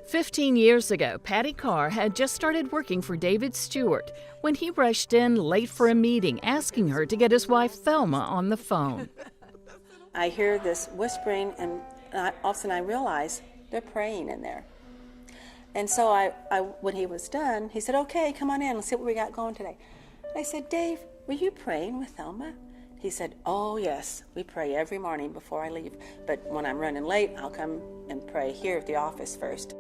15 years ago, Patty Carr had just started working for David Steward when he rushed in late for a meeting asking her to get his wife Thelma on the phone. I hear this whispering, and all of a sudden I realize they're praying in there. And so when he was done, he said, "Okay, come on in, let's see what we got going today." I said, "Dave, were you praying with Thelma?" He said, "Oh yes, we pray every morning before I leave, but when I'm running late, I'll come and pray here at the office first."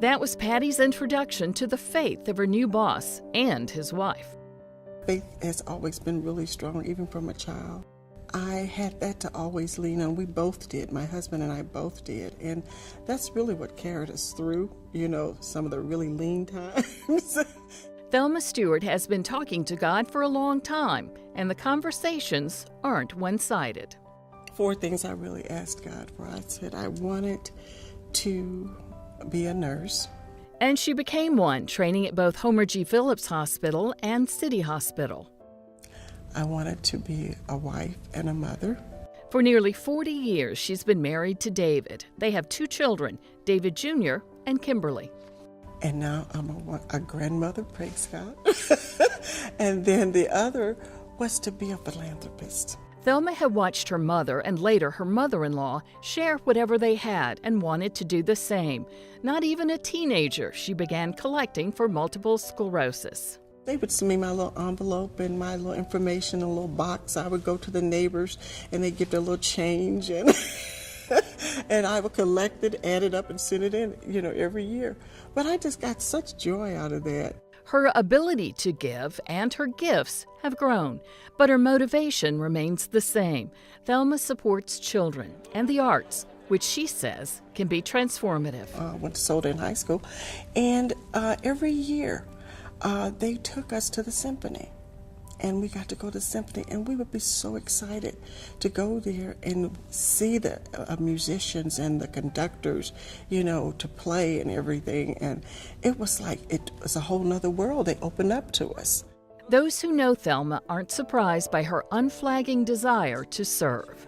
That was Patty's introduction to the faith of her new boss and his wife. Faith has always been really strong, even from a child. I had that to always lean on. We both did. My husband and I both did. And that's really what carried us through, some of the really lean times. Thelma Steward has been talking to God for a long time, and the conversations aren't one-sided. 4 things I really asked God for. I said I wanted to be a nurse. And she became one, training at both Homer G. Phillips Hospital and City Hospital. I wanted to be a wife and a mother. For nearly 40 years, she's been married to David. They have 2 children, David Jr. and Kimberly. And now I'm a grandmother, praise God. And then the other was to be a philanthropist. Thelma had watched her mother and later her mother-in-law share whatever they had and wanted to do the same. Not even a teenager, she began collecting for multiple sclerosis. They would send me my little envelope and my little information in a little box. I would go to the neighbors and they'd give their little change and and I would collect it, add it up and send it in, every year. But I just got such joy out of that. Her ability to give and her gifts have grown, but her motivation remains the same. Thelma supports children and the arts, which she says can be transformative. Went to Soda in high school, and every year they took us to the symphony, and we got to go to the symphony, and we would be so excited to go there and see the musicians and the conductors, to play and everything, and it was like it was a whole nother world they opened up to us. Those who know Thelma aren't surprised by her unflagging desire to serve.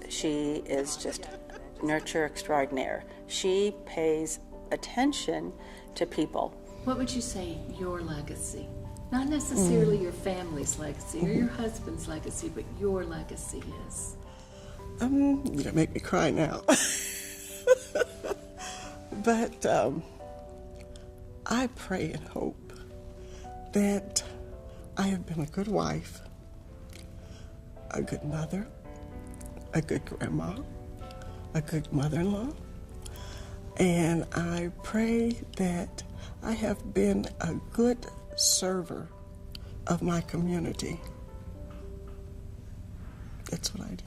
She is just nurture extraordinaire. She pays attention to people. What would you say your legacy? Not necessarily your family's legacy or your husband's legacy, but your legacy is? You're gonna make me cry now. But I pray and hope that I have been a good wife, a good mother, a good grandma, a good mother-in-law, and I pray that I have been a good server of my community. That's what I do.